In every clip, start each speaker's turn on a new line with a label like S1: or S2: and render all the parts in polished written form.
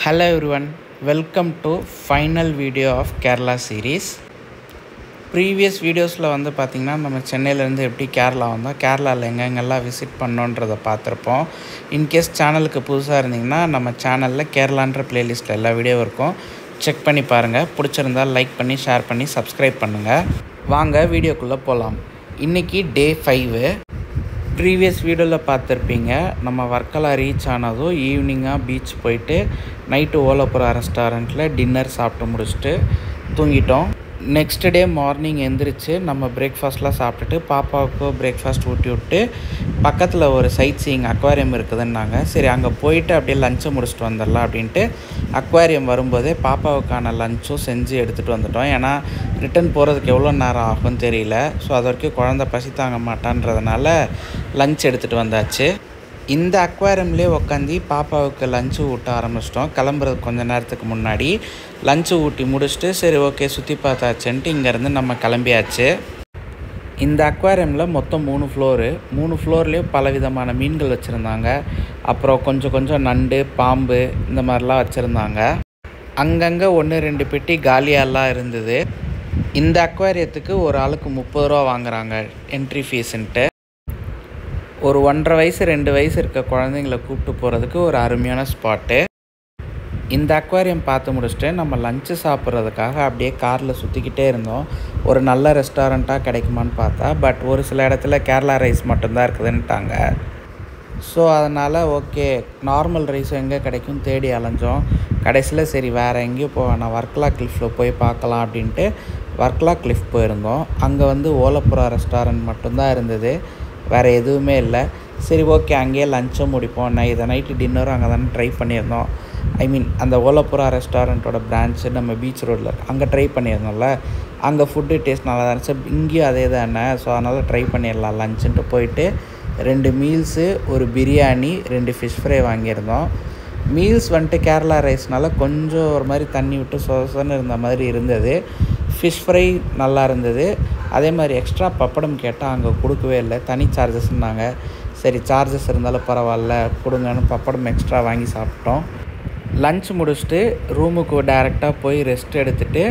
S1: Hello everyone, welcome to final video of Kerala series. Previous videosல வந்து பாத்தீங்கன்னா நம்ம சென்னையில இருந்து எப்படி கேரளா வந்தோம், கேரளால எங்கெங்கெல்லாம் விசிட் பண்ணோன்றத பார்த்திருப்போம். இன் கேஸ் சேனலுக்கு புதுசா இருந்தீங்கன்னா நம்ம சேனல்ல கேரளான்ற பிளேலிஸ்ட்ல எல்லா வீடியோ இருக்கும். செக் பண்ணி பாருங்க. பிடிச்சிருந்தா லைக் பண்ணி ஷேர் பண்ணி சப்ஸ்கிரைப் பண்ணுங்க. வாங்க வீடியோக்குள்ள போலாம். இன்னைக்கு டே 5. ப்ரீவியஸ் வீடியோவில் பார்த்துருப்பீங்க, நம்ம வர்க்கலா ரீச் ஆனதும் ஈவினிங்காக பீச் போயிட்டு நைட்டு ஓலப்புரா ரெஸ்டாரண்ட்டில் டின்னர் சாப்பிட்டு முடிச்சுட்டு தூங்கிட்டோம். நெக்ஸ்ட் டே மார்னிங் எந்திரிச்சு நம்ம பிரேக்ஃபாஸ்ட்லாம் சாப்பிட்டுட்டு பாப்பாவுக்கு பிரேக்ஃபாஸ்ட் ஊட்டி விட்டு பக்கத்தில் ஒரு சைட் சீயிங் அக்வாரியம் இருக்குதுன்னாங்க. சரி அங்கே போயிட்டு அப்படியே லஞ்சை முடிச்சுட்டு வந்துடலாம் அப்படின்ட்டு அக்வாரியம் வரும்போதே பாப்பாவுக்கான லஞ்சும் செஞ்சு எடுத்துகிட்டு வந்துட்டோம். ஏன்னா ரிட்டன் போகிறதுக்கு எவ்வளோ நேரம் ஆகும்னு தெரியல. ஸோ அது வரைக்கும் குழந்த பசி தாங்க மாட்டான்றதுனால லஞ்ச் எடுத்துகிட்டு வந்தாச்சு. இந்த அக்வாரியம்லேயே உட்காந்து பாப்பாவுக்கு லஞ்சு ஊட்ட ஆரம்பிச்சிட்டோம். கிளம்புறதுக்கு கொஞ்சம் நேரத்துக்கு முன்னாடி லஞ்சு ஊட்டி முடிச்சுட்டு சரி ஓகே சுற்றி பார்த்தாச்சுன்ட்டு இங்கேருந்து நம்ம கிளம்பியாச்சு. இந்த அக்வாரியமில் மொத்தம் 3 ஃப்ளோரு. 3 ஃப்ளோர்லேயும் பலவிதமான மீன்கள் வச்சுருந்தாங்க. அப்புறம் கொஞ்சம் நண்டு, பாம்பு இந்த மாதிரிலாம் வச்சுருந்தாங்க. அங்கங்கே 1-2 பெட்டி காலியாலாம் இருந்தது. இந்த அக்வாரியத்துக்கு ஒரு ஆளுக்கு 30 ரூபா வாங்குகிறாங்க என்ட்ரி ஃபீஸுன்ட்டு. ஒரு 1.5 வயசு 2 வயசு இருக்க குழந்தைங்கள கூப்பிட்டு போகிறதுக்கு ஒரு அருமையான ஸ்பாட்டு. இந்த அக்வாரியம் பார்த்து முடிச்சுட்டு நம்ம லஞ்சு சாப்பிட்றதுக்காக அப்படியே காரில் சுற்றிக்கிட்டே இருந்தோம். ஒரு நல்ல ரெஸ்டாரண்ட்டாக கிடைக்குமான்னு பார்த்தா பட் ஒரு சில இடத்துல கேரளா ரைஸ் மட்டும்தான் இருக்குதுன்ட்டாங்க. ஸோ அதனால் ஓகே நார்மல் ரைஸ் எங்கே கிடைக்கும் தேடி அலைஞ்சோம். கடைசியில் சரி வேறு எங்கேயும் போவேன், வர்க்கலா கிளிஃபில் போய் பார்க்கலாம் அப்படின்ட்டு வர்க்கலா கிளிஃப் போயிருந்தோம். அங்கே வந்து ஓலப்புரா ரெஸ்டாரண்ட் மட்டும்தான் இருந்தது, வேறு எதுவுமே இல்லை. சரி ஓகே அங்கேயே லஞ்சும் முடிப்போம். இதை நைட்டு டின்னரும் அங்கே தானே ட்ரை பண்ணியிருந்தோம். அந்த ஓலப்புரா ரெஸ்டாரண்ட்டோட பிரான்ச்சு நம்ம பீச் ரோட்டில் அங்கே ட்ரை பண்ணியிருந்தோம்ல, அங்கே ஃபுட்டு டேஸ்ட் நல்லா தான் இருந்துச்சு. இங்கேயும் அதே தானே, ஸோ அதனால் ட்ரை பண்ணிடலாம் லஞ்சுன்ட்டு போயிட்டு 2 மீல்ஸு, ஒரு பிரியாணி, 2 ஃபிஷ் ஃப்ரை வாங்கியிருந்தோம். மீல்ஸ் வந்துட்டு கேரளா ரைஸ்னால கொஞ்சம் ஒரு மாதிரி தண்ணி விட்டு சொசன்னு இருந்த மாதிரி இருந்தது. ஃபிஷ் ஃப்ரை நல்லா இருந்தது. அதே மாதிரி எக்ஸ்ட்ரா பப்படம் கேட்டால் அங்கே கொடுக்கவே இல்லை, தனி சார்ஜஸ்ன்னாங்க. சரி சார்ஜஸ் இருந்தாலும் பரவாயில்ல கொடுங்கன்னு பப்படம் எக்ஸ்ட்ரா வாங்கி சாப்பிட்டோம். லன்ச் முடிச்சுட்டு ரூமுக்கு டைரெக்டாக போய் ரெஸ்ட் எடுத்துகிட்டு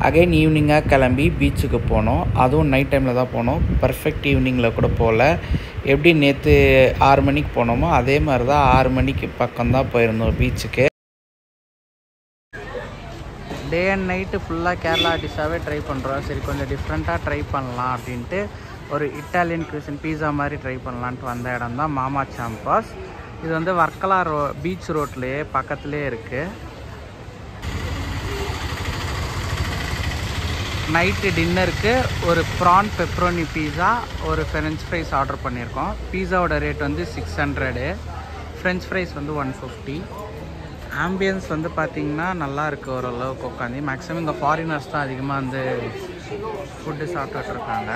S1: அகைன் ஈவினிங்காக கிளம்பி பீச்சுக்கு போனோம். அதுவும் நைட் டைமில் தான் போனோம், பர்ஃபெக்ட் ஈவினிங்கில் கூட போகல. எப்படி நேற்று 6 மணிக்கு போனோமோ அதே மாதிரி தான் 6 மணிக்கு பக்கம்தான் போயிருந்தோம் பீச்சுக்கு. டே அண்ட் நைட்டு ஃபுல்லாக கேரளா டிஷ்ஷாகவே ட்ரை பண்ணுறோம். சரி கொஞ்சம் டிஃப்ரெண்ட்டாக ட்ரை பண்ணலாம் அப்படின்ட்டு ஒரு இட்டாலியன் குசின் பீஸா மாதிரி ட்ரை பண்ணலான்ட்டு வந்த இடம் தான் மாமா சாம்பாஸ். இது வந்து வர்க்கலா பீச் ரோட்லேயே பக்கத்துலேயே இருக்குது. நைட்டு டின்னருக்கு ஒரு ப்ரான் பெப்ரோனி பீஸா, ஒரு ஃப்ரெஞ்ச் ஃப்ரைஸ் ஆர்டர் பண்ணியிருக்கோம். பீஸாவோட ரேட் வந்து 600, ஃப்ரெஞ்ச் ஃப்ரைஸ் வந்து 150. ஆம்பியன்ஸ் வந்து பார்த்திங்கன்னா நல்லா இருக்குது ஓரளவுக்கு உட்காந்து. மேக்ஸிமம் இங்கே ஃபாரினர்ஸ் தான் அதிகமாக வந்து ஃபுட்டு சாப்பிட்டுட்ருக்காங்க.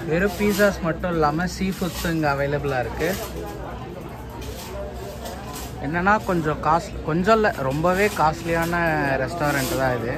S1: வெறும் பீஸாஸ் மட்டும் இல்லாமல் சீ ஃபுட்ஸும் இங்கே அவைலபிளாக இருக்குது. என்னென்னா கொஞ்சம் இல்லை ரொம்பவே காஸ்ட்லியான ரெஸ்டாரண்ட்டு தான் இது.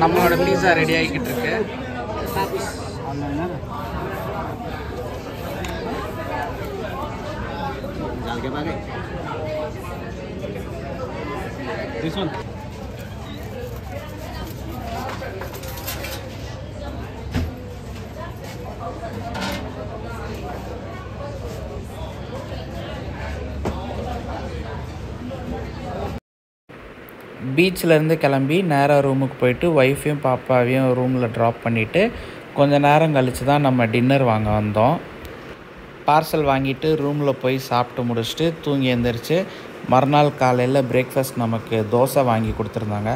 S1: நம்மளோட பீஸா ரெடி ஆகிக்கிட்டு இருக்கு. பீச்சிலேருந்து கிளம்பி நேராக ரூமுக்கு போயிட்டு ஒய்ஃபையும் பாப்பாவையும் ரூமில் ட்ராப் பண்ணிவிட்டு கொஞ்சம் நேரம் கழித்து தான் நம்ம டின்னர் வாங்க வந்தோம். பார்சல் வாங்கிட்டு ரூமில் போய் சாப்பிட்டு முடிச்சுட்டு தூங்கி எழுந்திரிச்சு மறுநாள் காலையில் பிரேக்ஃபாஸ்ட் நமக்கு தோசை வாங்கி கொடுத்துருந்தாங்க.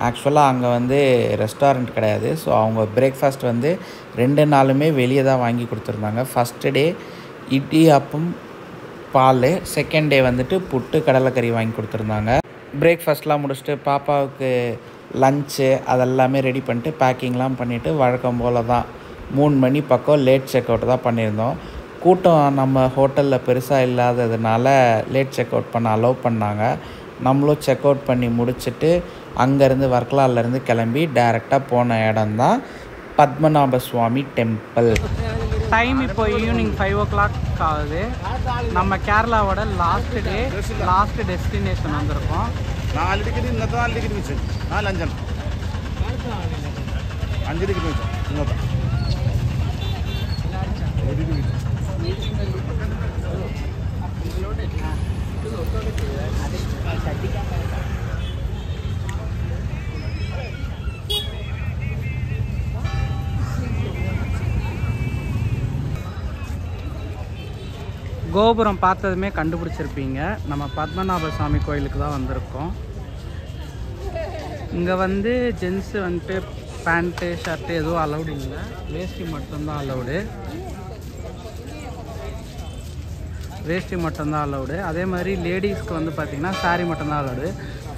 S1: ஆக்சுவலாக அங்கே வந்து ரெஸ்டாரண்ட் கிடையாது. ஸோ அவங்க பிரேக்ஃபாஸ்ட் வந்து 2 நாளுமே வெளியே தான் வாங்கி கொடுத்துருந்தாங்க. ஃபஸ்ட்டு டே இடியாப்பம் பால், செகண்ட் டே வந்துட்டு புட்டு கடலைக்கறி வாங்கி கொடுத்துருந்தாங்க. பிரேக்ஃபாஸ்ட்லாம் முடிச்சுட்டு பாப்பாவுக்கு லஞ்சு அதெல்லாமே ரெடி பண்ணிட்டு பேக்கிங்லாம் பண்ணிவிட்டு வழக்கம் போல் தான் 3 மணி பக்கம் லேட் செக் அவுட் தான் பண்ணியிருந்தோம். கூட்டம் நம்ம ஹோட்டலில் பெருசாக இல்லாததுனால லேட் செக் அவுட் பண்ண அலோவ் பண்ணாங்க. நம்மளும் செக் அவுட் பண்ணி முடிச்சுட்டு அங்கேருந்து வர்க்கலாலேருந்து கிளம்பி டைரெக்டாக போன இடம் தான் பத்மநாப சுவாமி டெம்பிள். டைம் இப்போ ஈவினிங் 5 o'clock ஆகுது. நம்ம கேரளாவோட லாஸ்ட் டெஸ்டினேஷன் வந்திருக்கோம்.
S2: 4 ടിക്കറ്റ് ഇന്നത്തെ 4 ടിക്കറ്റ് വെച്ച് 4 5 5 ടിക്കറ്റ് വെച്ചു ഇന്നത്തെ
S1: கோபுரம் பார்த்ததுமே கண்டுபிடிச்சிருப்பீங்க, நம்ம பத்மநாப சுவாமி கோயிலுக்கு தான் வந்திருக்கோம். இங்கே வந்து ஜென்ஸு வந்துட்டு பேண்ட்டு ஷர்ட்டு எதுவும் அலௌடு இல்லை, வேஷ்டி மட்டும்தான் அலௌடு. அதே மாதிரி லேடிஸ்க்கு வந்து பார்த்திங்கன்னா சாரீ மட்டும்தான் அலௌடு.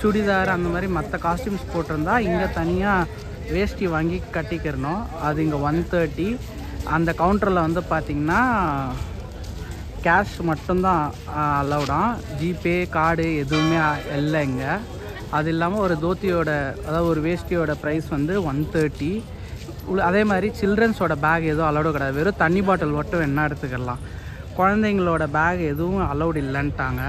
S1: சுடிதார் அந்த மாதிரி மற்ற காஸ்டியூம்ஸ் போட்டிருந்தா இங்கே தனியாக வேஷ்டி வாங்கி கட்டிக்கிறணும். அது இங்கே 130. அந்த கவுண்டரில் வந்து பார்த்திங்கன்னா கேஷ் மட்டும்தான் அலௌடான். ஜிபே கார்டு எதுவுமே இல்லை இங்கே. அது இல்லாமல் ஒரு தோத்தியோட அதாவது ஒரு வேஷ்டியோட ப்ரைஸ் வந்து 130. அதே மாதிரி சில்ட்ரன்ஸோட பேக் எதுவும் அலௌடு கிடையாது. வெறும் தண்ணி பாட்டில் மட்டும் வேணால் எடுத்துக்கலாம். குழந்தைங்களோட பேக் எதுவும் அலௌடு இல்லைன்ட்டாங்க.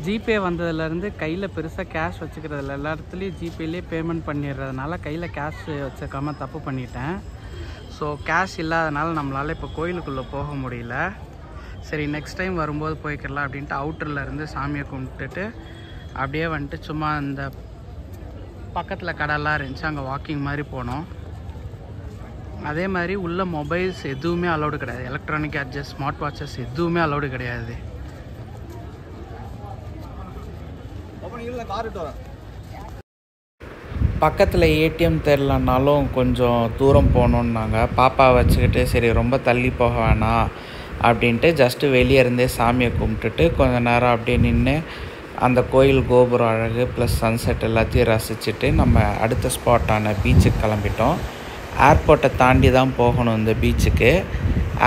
S1: ஜிபே வந்ததுலேருந்து கையில் பெருசாக கேஷ் வச்சுக்கிறதில்ல, எல்லா இடத்துலையும் ஜிபேலேயே பேமெண்ட் பண்ணிடுறதுனால கையில் கேஷ் வச்சுக்காமல் தப்பு பண்ணிட்டேன். ஸோ கேஷ் இல்லாதனால நம்மளால் இப்போ கோயிலுக்குள்ளே போக முடியல. சரி நெக்ஸ்ட் டைம் வரும்போது போய்க்கலாம் அப்படின்ட்டு அவுட்டரில் இருந்து சாமியை கும்பிட்டுட்டு அப்படியே வந்துட்டு சும்மா இந்த பக்கத்தில் கடைலாம் இருந்துச்சு, அங்கே வாக்கிங் மாதிரி போனோம். அதே மாதிரி உள்ள மொபைல்ஸ் எதுவுமே அலௌடு கிடையாது. எலக்ட்ரானிக் கேட்ஜெட்ஸ், ஸ்மார்ட் வாட்சஸ் எதுவுமே அலௌடு கிடையாது. பக்கத்தில் ஏடிஎம் தெரிலனாலும் கொஞ்சம் தூரம் போகணுன்னாங்க. பாப்பா வச்சுக்கிட்டு சரி ரொம்ப தள்ளி போக வேணாம் அப்படின்ட்டு ஜஸ்ட்டு வெளியே இருந்தே சாமியை கும்பிட்டுட்டு கொஞ்சம் நேரம் அப்படியே நின்று அந்த கோயில் கோபுரம் அழகு ப்ளஸ் சன்செட் எல்லாத்தையும் ரசிச்சுட்டு நம்ம அடுத்த ஸ்பாட்டான பீச்சுக்கு கிளம்பிட்டோம். ஏர்போர்ட்டை தாண்டி தான் போகணும் இந்த பீச்சுக்கு.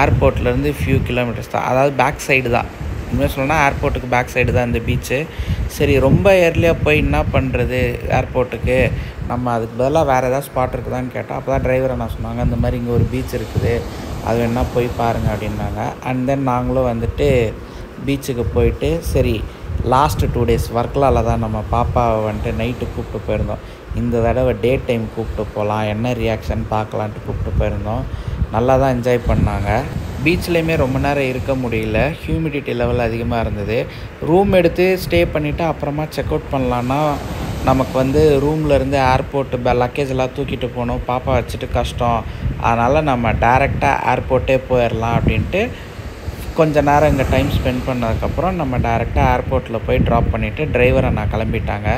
S1: ஏர்போர்ட்லேருந்து ஃபியூ கிலோமீட்டர்ஸ் தான், அதாவது பேக் சைடு தான். உண்மையாக சொல்லணும்னா ஏர்போர்ட்டுக்கு பேக் சைடு தான் இந்த பீச்சு. சரி ரொம்ப ஏர்லியாக போய் என்ன பண்ணுறது ஏர்போர்ட்டுக்கு, நம்ம அதுக்கு பதிலாக வேறு ஏதாவது ஸ்பாட் இருக்குதான்னு கேட்டால் அப்போ தான் டிரைவரை நான் சொன்னாங்க இந்த மாதிரி இங்கே ஒரு பீச் இருக்குது, அது வேணால் போய் பாருங்கள் அப்படின்னாங்க. அண்ட் தென் நாங்களும் வந்துட்டு பீச்சுக்கு போயிட்டு சரி லாஸ்ட்டு 2 days வர்க்கலாவில் தான் நம்ம பாப்பாவை வந்துட்டு நைட்டு கூப்பிட்டு போயிருந்தோம். இந்த தடவை டே டைம் கூப்பிட்டு போகலாம், என்ன ரியாக்ஷன் பார்க்கலான்ட்டு கூப்பிட்டு போயிருந்தோம். நல்லா தான் என்ஜாய் பண்ணாங்க. பீச்லேயுமே ரொம்ப நேரம் இருக்க முடியல, ஹியூமிடிட்டி லெவல் அதிகமாக இருந்தது. ரூம் எடுத்து ஸ்டே பண்ணிவிட்டு அப்புறமா செக் அவுட் பண்ணலான்னா நமக்கு வந்து ரூம்லேருந்து ஏர்போர்ட்டு லக்கேஜ் எல்லாம் தூக்கிட்டு போகணும், பாப்பா வச்சுட்டு கஷ்டம். அதனால் நம்ம டைரெக்டாக ஏர்போர்ட்டே போயிடலாம் அப்படின்ட்டு கொஞ்சம் நேரம் இங்கே டைம் ஸ்பெண்ட் பண்ணதுக்கப்புறம் நம்ம டைரெக்டாக ஏர்போர்ட்டில் போய் ட்ராப் பண்ணிவிட்டு டிரைவரை நான் கிளம்பிட்டாங்க.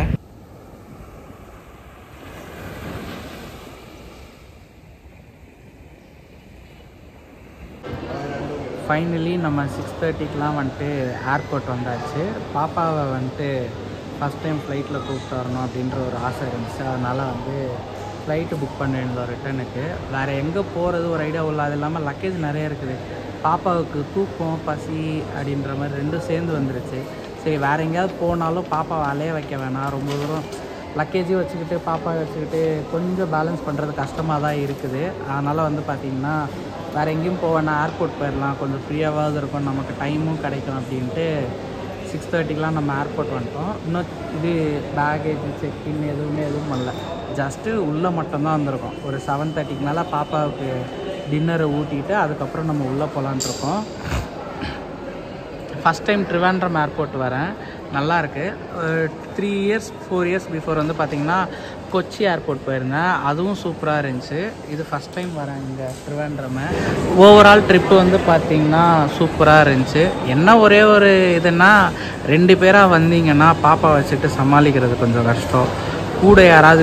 S1: ஃபைனலி நம்ம 6:30க்கெலாம் வந்துட்டு ஏர்போர்ட் வந்தாச்சு. பாப்பாவை வந்துட்டு ஃபஸ்ட் டைம் ஃப்ளைட்டில் கூப்பிட்டு வரணும் அப்படின்ற ஒரு ஆசை இருந்துச்சு. அதனால் வந்து ஃப்ளைட்டு புக் பண்ணியிருந்தோம் ரிட்டனுக்கு. வேறு எங்கே போகிறது ஒரு ஐடியா இல்லை. அது இல்லாமல் லக்கேஜ் நிறைய இருக்குது. பாப்பாவுக்கு தூக்கம் பசி அப்படின்ற மாதிரி ரெண்டும் சேர்ந்து வந்துருச்சு. சரி வேறு எங்கேயாவது போனாலும் பாப்பாவை அலைய வைக்க வேணாம், ரொம்ப தூரம் லக்கேஜையும் வச்சுக்கிட்டு பாப்பாவை வச்சுக்கிட்டு கொஞ்சம் பேலன்ஸ் பண்ணுறது கஷ்டமாக தான் இருக்குது. அதனால் வந்து பார்த்திங்கன்னா வேறு எங்கேயும் போவேன்னா ஏர்போர்ட் போயிடலாம், கொஞ்சம் ஃப்ரீயாவது இருக்கும், நமக்கு டைமும் கிடைக்கும் அப்படின்ட்டு 6:30க்கெலாம் நம்ம ஏர்போர்ட் வந்துட்டோம். இன்னும் இது பேகேஜ் செக்இன் எதுவும் பண்ணல, ஜஸ்ட்டு உள்ளே மட்டும்தான் வந்திருக்கோம். ஒரு 7:30க்கு மேலே பாப்பாவுக்கு டின்னரை ஊட்டிட்டு அதுக்கப்புறம் நம்ம உள்ளே போகலான்ட்ருக்கோம். ஃபஸ்ட் டைம் ட்ரிவாண்ட்ரம் ஏர்போர்ட் வரேன். நல்லாயிருக்கு. 3 இயர்ஸ் 4 இயர்ஸ் பிஃபோர் வந்து பார்த்திங்கன்னா கொச்சி ஏர்போர்ட் போயிருந்தேன். அதுவும் சூப்பராக இருந்துச்சு. இது ஃபஸ்ட் டைம் வரேன் இங்கே திருவேண்டரம். ஓவரால் ட்ரிப்பு வந்து பார்த்திங்கன்னா சூப்பராக இருந்துச்சு. என்ன ஒரே ஒரு இதுன்னா 2 பேராக வந்தீங்கன்னா பாப்பா வச்சுட்டு சமாளிக்கிறது கொஞ்சம் கஷ்டம். கூட யாராவது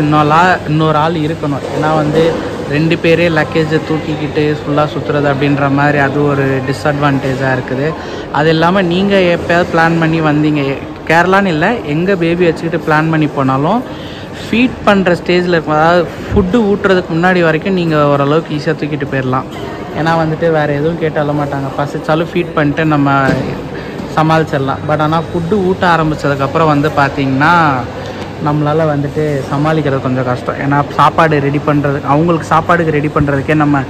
S1: இன்னொரு ஆள் இருக்கணும். ஏன்னா வந்து 2 பேரே லக்கேஜை தூக்கிக்கிட்டு ஃபுல்லாக சுற்றுறது அப்படின்ற மாதிரி அது ஒரு டிஸ்அட்வான்டேஜாக இருக்குது. அது இல்லாமல் நீங்கள் எப்போயாவது பிளான் பண்ணி வந்தீங்க, கேரளான்னு இல்லை, எங்கே பேபி வச்சுக்கிட்டு பிளான் பண்ணி போனாலும் ஃபீட் பண்ணுற ஸ்டேஜில் இருக்கும். அதாவது ஃபுட்டு ஊட்டுறதுக்கு முன்னாடி வரைக்கும் நீங்கள் ஓரளவுக்கு ஈஸியாக தூக்கிட்டு போயிடலாம். ஏன்னா வந்துட்டு வேறு எதுவும் கேட்டாலும் மாட்டாங்க. பசிச்சாலும் ஃபீட் பண்ணிட்டு நம்ம சமாளிச்சிடலாம். பட் ஆனால் ஃபுட்டு ஊட்ட ஆரம்பித்ததுக்கப்புறம் வந்து பார்த்திங்கன்னா நம்மளால் வந்துட்டு சமாளிக்கிறது கொஞ்சம் கஷ்டம். ஏன்னா சாப்பாடு ரெடி பண்ணுறது, அவங்களுக்கு சாப்பாடுக்கு ரெடி பண்ணுறதுக்கே நம்ம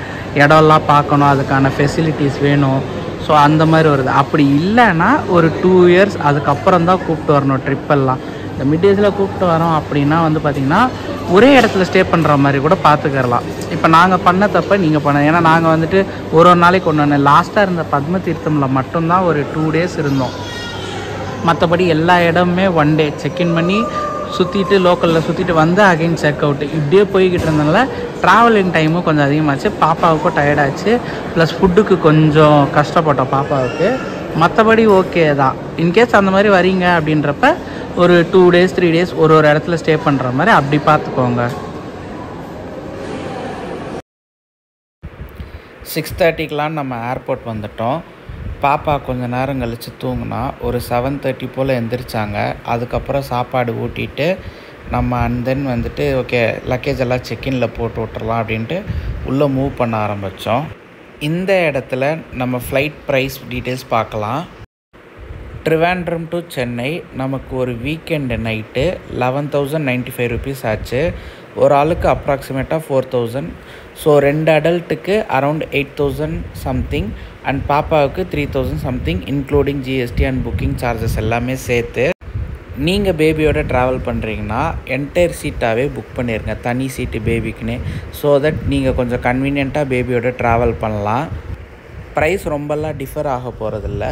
S1: இடம்லாம் பார்க்கணும், அதுக்கான ஃபெசிலிட்டிஸ் வேணும். ஸோ அந்த மாதிரி வருது. அப்படி இல்லைன்னா ஒரு 2 இயர்ஸ் அதுக்கப்புறம் தான் கூப்பிட்டு வரணும் ட்ரிப்பெல்லாம். இந்த மிட் ஏஜில் கூப்பிட்டு வரோம் அப்படின்னா வந்து பார்த்திங்கன்னா ஒரே இடத்துல ஸ்டே பண்ணுற மாதிரி கூட பார்த்துக்கலாம். இப்போ நாங்கள் பண்ண தப்ப நீங்கள் பண்ண, ஏன்னா நாங்கள் வந்துட்டு ஒரு நாளைக்கு ஒன்று லாஸ்ட்டாக இருந்த பத்ம தீர்த்தமில் மட்டும்தான் ஒரு 2 டேஸ் இருந்தோம். மற்றபடி எல்லா இடமுமே 1 டே செக்இன் பண்ணி சுற்றிட்டு லோக்கலில் சுற்றிட்டு வந்து அகைன் செக் அவுட்டு இப்படியே போய்கிட்டு இருந்தனால ட்ராவலிங் டைமும் கொஞ்சம் அதிகமாச்சு. பாப்பாவுக்கும் டயர்டாச்சு, ப்ளஸ் ஃபுட்டுக்கு கொஞ்சம் கஷ்டப்பட்டோம் பாப்பாவுக்கு. மற்றபடி ஓகே தான். இன்கேஸ் அந்த மாதிரி வரீங்க அப்படின்றப்ப ஒரு 2 டேஸ் 3 டேஸ் ஒரு இடத்துல ஸ்டே பண்ணுற மாதிரி அப்படி பார்த்துக்கோங்க. 6:30க்கெலாம் நம்ம ஏர்போர்ட் வந்துட்டோம். பாப்பா கொஞ்சம் நேரம் கழித்து தூங்கினா ஒரு 7:30 போல் எந்திரிச்சாங்க. அதுக்கப்புறம் சாப்பாடு ஊட்டிட்டு நம்ம தென் வந்துட்டு ஓகே லக்கேஜ் எல்லாம் செக்இனில் போட்டு விட்டுறலாம் அப்படின்ட்டு உள்ளே மூவ் பண்ண ஆரம்பித்தோம். இந்த இடத்துல நம்ம ஃப்ளைட் ப்ரைஸ் டீட்டெயில்ஸ் பார்க்கலாம். ட்ரிவாண்ட்ரம் டு சென்னை நமக்கு ஒரு வீக்கெண்டு நைட்டு 11,095 ருபீஸ் ஆச்சு. ஒரு ஆளுக்கு அப்ராக்சிமேட்டாக 4,000. ஸோ 2 அடல்ட்டுக்கு அரவுண்ட் 8,000 சம்திங் அண்ட் பாப்பாவுக்கு 3,000 something including GST and booking charges எல்லாமே சேர்த்து. நீங்கள் பேபியோட ட்ராவல் பண்ணுறீங்கன்னா என்டையர் சீட்டாகவே புக் பண்ணிடுங்க, தனி சீட்டு பேபிக்குன்னு. ஸோ தட் நீங்கள் கொஞ்சம் கன்வீனியண்ட்டாக பேபியோட ட்ராவல் பண்ணலாம். ப்ரைஸ் ரொம்பலாம் டிஃபர் ஆக போகிறதில்ல.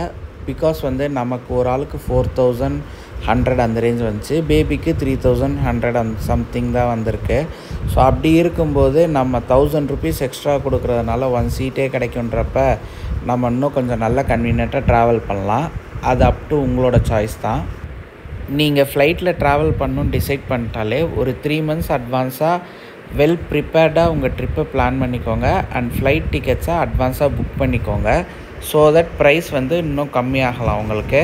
S1: பிகாஸ் வந்து நமக்கு ஒரு ஆளுக்கு 4,100 அந்த ரேஞ்ச் வந்துச்சு, பேபிக்கு 3,100 அந்த சம்திங் தான் வந்திருக்கு. ஸோ அப்படி இருக்கும்போது நம்ம 1,000 ருபீஸ் எக்ஸ்ட்ரா கொடுக்குறதுனால 1 சீட்டே கிடைக்குன்றப்ப நம்ம இன்னும் கொஞ்சம் நல்ல கன்வீனியண்ட்டாக ட்ராவல் பண்ணலாம். அது அப் டு உங்களோட சாய்ஸ் தான். நீங்கள் ஃப்ளைட்டில் ட்ராவல் பண்ணணுன்னு டிசைட் பண்ணிட்டாலே ஒரு 3 மந்த்ஸ் அட்வான்ஸாக வெல் ப்ரிப்பேர்டாக உங்கள் ட்ரிப்பை பிளான் பண்ணிக்கோங்க அண்ட் ஃப்ளைட் டிக்கெட்ஸை அட்வான்ஸாக புக் பண்ணிக்கோங்க. ஸோ தட் ப்ரைஸ் வந்து இன்னும் கம்மியாகலாம் உங்களுக்கு.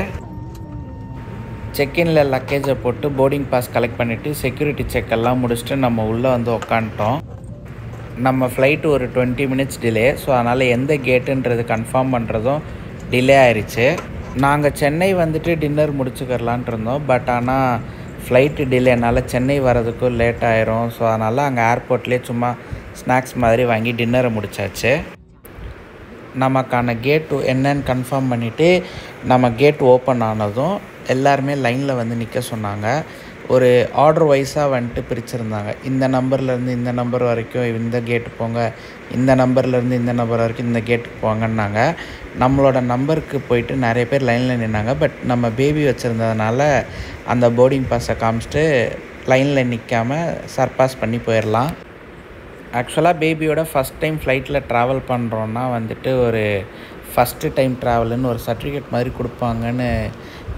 S1: செக்இனில் லக்கேஜை போட்டு போர்டிங் பாஸ் கலெக்ட் பண்ணிவிட்டு செக்யூரிட்டி செக் எல்லாம் முடிச்சுட்டு நம்ம உள்ளே வந்து உக்காந்துட்டோம். நம்ம ஃப்ளைட்டு ஒரு 20 மினிட்ஸ் டிலே. ஸோ அதனால் எந்த கேட்டுன்றது கன்ஃபார்ம் பண்ணுறதும் டிலே ஆயிடுச்சு. நாங்கள் சென்னை வந்துட்டு டின்னர் முடிச்சுக்கலான்ட்டு இருந்தோம். பட் ஆனால் ஃப்ளைட்டு டிலேனால சென்னை வரதுக்கும் லேட் ஆயிரும். ஸோ அதனால் அங்கே ஏர்போர்ட்லேயே சும்மா ஸ்நாக்ஸ் மாதிரி வாங்கி டின்னரை முடித்தாச்சு. நமக்கான கேட் என்னன்னு கன்ஃபார்ம் பண்ணிவிட்டு நம்ம கேட் ஓப்பன் ஆனதும் எல்லாருமே லைனில் வந்து நிற்க சொன்னாங்க. ஒரு ஆர்டர் வைஸாக வந்துட்டு பிரிச்சுருந்தாங்க. இந்த நம்பர்லேருந்து இந்த நம்பர் வரைக்கும் இந்த கேட்டு போங்க, இந்த நம்பர்லேருந்து இந்த நம்பர் வரைக்கும் இந்த கேட்டுக்கு போங்கன்னாங்க. நம்மளோட நம்பருக்கு போயிட்டு நிறைய பேர் லைனில் நின்னாங்க. பட் நம்ம பேபி வச்சுருந்ததுனால அந்த போர்டிங் பாஸை காமிச்சிட்டு லைனில் நிற்காமல் சர்பாஸ் பண்ணி போயிடலாம். ஆக்சுவலாக பேபியோட ஃபஸ்ட் டைம் ஃப்ளைட்டில் ட்ராவல் பண்ணுறோன்னா வந்துட்டு ஒரு ஃபஸ்ட்டு டைம் ட்ராவலுன்னு ஒரு சர்டிஃபிகேட் மாதிரி கொடுப்பாங்கன்னு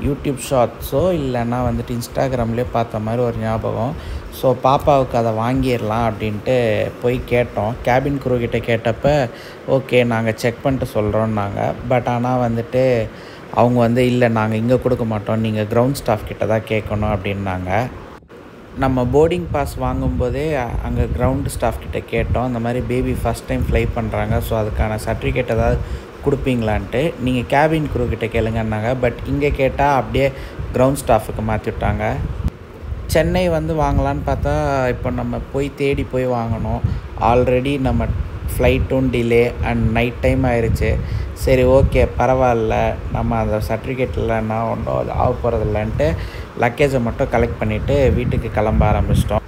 S1: யூடியூப் ஷார்ட்ஸோ இல்லைன்னா வந்துட்டு இன்ஸ்டாகிராம்லேயே பார்த்த மாதிரி ஒரு ஞாபகம். ஸோ பாப்பாவுக்கு அதை வாங்கிடலாம் அப்படின்ட்டு போய் கேட்டோம். கேபின் க்ரூ கிட்டே கேட்டப்போ ஓகே நாங்கள் செக் பண்ணிட்டு சொல்கிறோன்னாங்க. பட் ஆனால் வந்துட்டு அவங்க வந்து இல்லை நாங்கள் இங்கே கொடுக்க மாட்டோம், நீங்கள் கிரவுண்ட் ஸ்டாஃப் கிட்ட தான் கேட்கணும் அப்படின்னாங்க. நம்ம போர்டிங் பாஸ் வாங்கும்போதே அங்கே கிரவுண்டு ஸ்டாஃப் கிட்ட கேட்டோம், அந்த மாதிரி பேபி ஃபஸ்ட் டைம் ஃப்ளை பண்ணுறாங்க, ஸோ அதுக்கான சர்டிஃபிகேட் ஏதாவது கொடுப்பீங்களான்ட்டு. நீங்கள் கேபின் க்ரூ கிட்ட கேளுங்கன்னாங்க. பட் இங்கே கேட்டால் அப்படியே கிரவுண்ட் ஸ்டாஃபுக்கு மாற்றி விட்டாங்க. சென்னை வந்து வாங்கலான்னு பார்த்தா இப்போ நம்ம போய் தேடி போய் வாங்கணும். ஆல்ரெடி நம்ம ஃப்ளைட்டும் டிலே அண்ட் நைட் டைம் ஆயிடுச்சு. சரி ஓகே பரவாயில்ல, நம்ம அந்த சர்டிஃபிகேட்டில் நான் ஒன்றும் ஆக போகிறதில்லன்ட்டு லக்கேஜை மட்டும் கலெக்ட் பண்ணிவிட்டு வீட்டுக்கு கிளம்ப ஆரம்பிச்சிட்டோம்.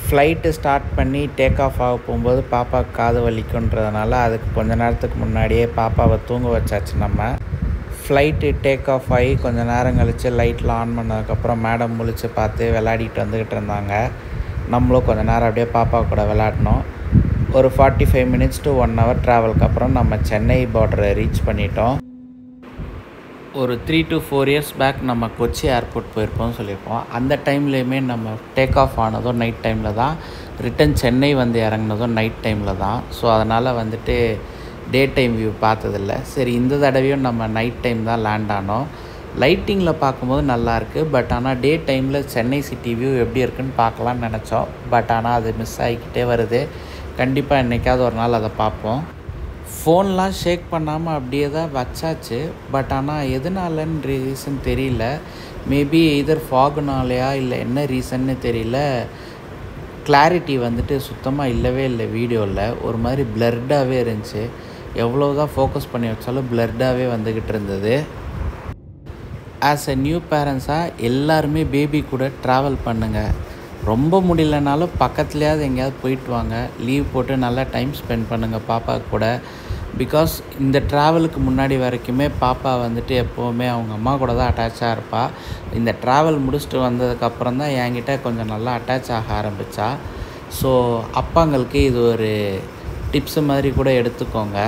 S1: ஃப்ளைட்டு ஸ்டார்ட் பண்ணி டேக் ஆஃப் ஆக போகும்போது பாப்பாவுக்கு காது வலிக்குன்றதுனால அதுக்கு கொஞ்ச நேரத்துக்கு முன்னாடியே பாப்பாவை தூங்க வச்சாச்சு. நம்ம ஃப்ளைட்டு டேக் ஆஃப் ஆகி கொஞ்சம் நேரம் கழித்து லைட்லாம் ஆன் பண்ணதுக்கப்புறம் மேடம் முழிச்சு பார்த்து விளையாடிட்டு வந்துக்கிட்டு இருந்தாங்க. நம்மளும் கொஞ்சம் நேரம் அப்படியே பாப்பா கூட விளையாடினோம். ஒரு 45 மினிட்ஸ் to 1 hour ட்ராவலுக்கு அப்புறம் நம்ம சென்னை பார்டரை ரீச் பண்ணிட்டோம். ஒரு 3 to 4 years பேக் நம்ம கொச்சி ஏர்போர்ட் போயிருப்போம்னு சொல்லியிருப்போம். அந்த டைம்லேயுமே நம்ம டேக் ஆஃப் ஆனதும் நைட் டைமில் தான், ரிட்டன் சென்னை வந்து இறங்கினதும் நைட் டைமில் தான். ஸோ அதனால் வந்துட்டு டே டைம் வியூ பார்த்ததில்ல. சரி, இந்த தடவையும் நம்ம நைட் டைம் தான் லேண்ட் ஆனோம். லைட்டிங்கில் பார்க்கும்போது நல்லாயிருக்கு. பட் ஆனால் டே டைமில் சென்னை சிட்டி வியூ எப்படி இருக்குன்னு பார்க்கலான்னு நினச்சோம். பட் ஆனால் அது மிஸ் ஆகிக்கிட்டே வருது. கண்டிப்பாக என்றைக்காவது ஒரு நாள் அதை பார்ப்போம். ஃபோன்லாம் ஷேக் பண்ணாமல் அப்படியே தான் வச்சாச்சு. பட் ஆனால் எதனாலன்னு ரீசன் தெரியல. மேபி இதர் ஃபாகுனாலையா இல்லை என்ன ரீசன்னு தெரியல. கிளாரிட்டி வந்துட்டு சுத்தமாக இல்லவே இல்லை. வீடியோவில் ஒரு மாதிரி பிளர்டாகவே இருந்துச்சு. எவ்வளோ தான் ஃபோக்கஸ் பண்ணி வச்சாலும் பிளர்டாகவே வந்துக்கிட்டு இருந்தது. ஆஸ் எ நியூ பேரண்ட்ஸாக எல்லாருமே பேபி கூட ட்ராவல் பண்ணுங்கள். ரொம்ப முடியலனாலும் பக்கத்துலேயாவது எங்கேயாவது போயிட்டு வாங்க. லீவ் போட்டு நல்லா டைம் ஸ்பெண்ட் பண்ணுங்கள் பாப்பா கூட. பிகாஸ் இந்த ட்ராவலுக்கு முன்னாடி வரைக்குமே பாப்பா வந்துட்டு எப்போவுமே அவங்க அம்மா கூட தான் அட்டாச்சாக இருப்பாள். இந்த ட்ராவல் முடிச்சுட்டு வந்ததுக்கப்புறம் தான் என்கிட்ட கொஞ்சம் நல்லா அட்டாச் ஆக ஆரம்பித்தா. ஸோ அப்பாங்களுக்கு இது ஒரு டிப்ஸு மாதிரி கூட எடுத்துக்கோங்க.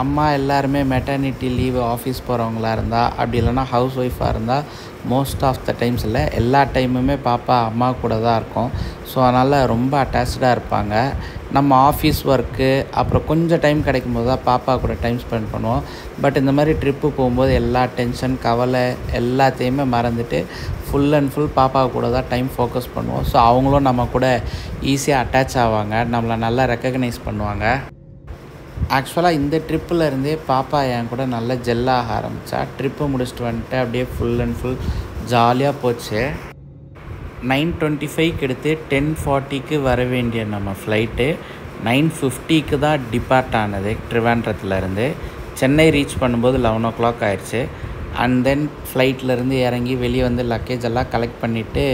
S1: அம்மா எல்லாருமே மெட்டர்னிட்டி லீவு ஆஃபீஸ் போகிறவங்களா இருந்தால், அப்படி இல்லைனா ஹவுஸ் ஒய்ஃபாக இருந்தால், மோஸ்ட் ஆஃப் த டைம்ஸ் இல்லை எல்லா டைமுமே பாப்பா அம்மா கூட தான் இருக்கும். ஸோ அதனால் ரொம்ப அட்டாச்சாக இருப்பாங்க. நம்ம ஆஃபீஸ் ஒர்க்கு அப்புறம் கொஞ்சம் டைம் கிடைக்கும் போது தான் பாப்பா கூட டைம் ஸ்பெண்ட் பண்ணுவோம். பட் இந்த மாதிரி ட்ரிப்பு போகும்போது எல்லா டென்ஷன் கவலை எல்லாத்தையுமே மறந்துட்டு ஃபுல் அண்ட் ஃபுல் பாப்பா கூட தான் டைம் ஃபோக்கஸ் பண்ணுவோம். ஸோ அவங்களும் நம்ம கூட ஈஸியாக அட்டாச் ஆவாங்க, நம்மளை நல்லா ரெக்கக்னைஸ் பண்ணுவாங்க. ஆக்சுவலாக இந்த ட்ரிப்பில் இருந்தே பாப்பா என் கூட நல்லா ஜெல்லாக ஆரம்பித்தா. ட்ரிப்பு முடிச்சுட்டு வந்துட்டு அப்படியே ஃபுல் அண்ட் ஃபுல் ஜாலியாக போச்சு. 9:25க்கு எடுத்து 10:40க்கு வர வேண்டிய நம்ம ஃப்ளைட்டு 9:50க்கு தான் டிபார்ட் ஆனது. ட்ரிவாண்ட்ரத்துலேருந்து சென்னை ரீச் பண்ணும்போது 11 o'clock ஆயிடுச்சு. அண்ட் தென் ஃப்ளைட்லேருந்து இறங்கி வெளியே வந்து லக்கேஜ் எல்லாம் கலெக்ட் பண்ணிவிட்டு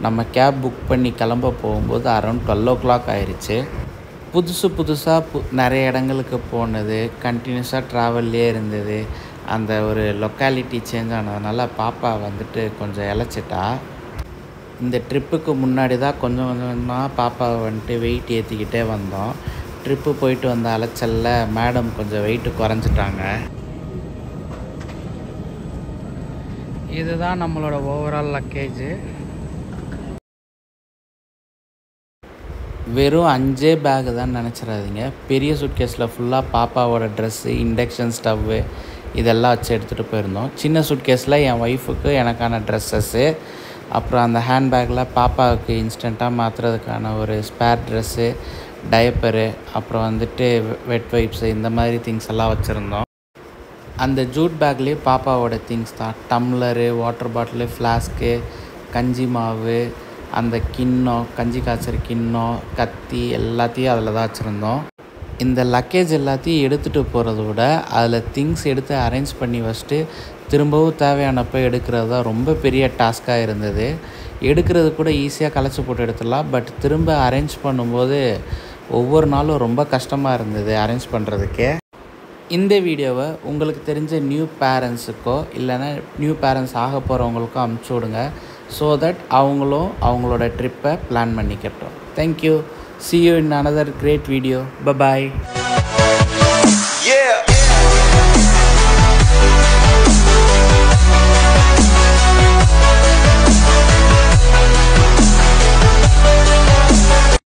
S1: நம்ம கேப் புக் பண்ணி கிளம்ப போகும்போது அரௌண்ட் 12 o'clock ஆயிடுச்சு. புதுசாக நிறைய இடங்களுக்கு போனது, கண்டினியூஸாக ட்ராவல்லே இருந்தது. அந்த ஒரு லொக்காலிட்டி சேஞ்ச் ஆனதுனால பாப்பா வந்துட்டு கொஞ்சம் இளைச்சிட்டா. இந்த ட்ரிப்புக்கு முன்னாடி தான் கொஞ்சம் கொஞ்சமாக பாப்பாவை வந்துட்டு வெயிட் ஏற்றிக்கிட்டே வந்தோம். ட்ரிப்பு போயிட்டு வந்த அலைச்சலில் மேடம் கொஞ்சம் வெயிட்டு குறைஞ்சிட்டாங்க. இதுதான் நம்மளோட ஓவரால் லக்கேஜு. வெறும் 5 பேகு தான் நினச்சிடாதீங்க. பெரிய சூட்கேஸில் ஃபுல்லாக பாப்பாவோட ட்ரெஸ்ஸு, இண்டக்ஷன் ஸ்டவ்வு இதெல்லாம் வச்சு எடுத்துகிட்டு போயிருந்தோம். சின்ன சூட்கேஸில் என் ஒய்ஃபுக்கு எனக்கான ட்ரெஸ்ஸஸ்ஸு, அப்புறம் அந்த ஹேண்ட்பேக்கில் பாப்பாவுக்கு இன்ஸ்டண்ட்டாக மாற்றுறதுக்கான ஒரு ஸ்பேர் ட்ரெஸ்ஸு, டயப்பரு, அப்புறம் வந்துட்டு வெட் வைப்ஸு, இந்த மாதிரி திங்ஸ் எல்லாம் வச்சுருந்தோம். அந்த ஜூட் பேக்லேயே பாப்பாவோட திங்ஸ் தான். டம்ளரு, வாட்டர் பாட்டிலு, ஃப்ளாஸ்க்கு, கஞ்சி மாவு, அந்த கிண்ணம், கஞ்சி காய்ச்சற கிண்ணம், கத்தி எல்லாத்தையும் அதில் தான் வச்சுருந்தோம். இந்த லக்கேஜ் எல்லாத்தையும் எடுத்துகிட்டு போகிறத விட அதில் திங்ஸ் எடுத்து அரேஞ்ச் பண்ணி வச்சுட்டு திரும்பவும் தேவையானப்போ எடுக்கிறது தான் ரொம்ப பெரிய டாஸ்க்காக இருந்தது. எடுக்கிறது கூட ஈஸியாக கலைச்சி போட்டு எடுத்துடலாம். பட் திரும்ப அரேஞ்ச் பண்ணும்போது ஒவ்வொரு நாளும் ரொம்ப கஷ்டமாக இருந்தது அரேஞ்ச் பண்ணுறதுக்கே. இந்த வீடியோவை உங்களுக்கு தெரிஞ்ச நியூ பேரண்ட்ஸுக்கோ இல்லைன்னா நியூ பேரண்ட்ஸ் ஆக போகிறவங்களுக்கோ அனுப்பிச்சி விடுங்க. ஸோ தட் அவங்களும் அவங்களோட ட்ரிப்பை பிளான் பண்ணிக்கட்டும். Thank you. See you in another great video. Bye bye. Yeah.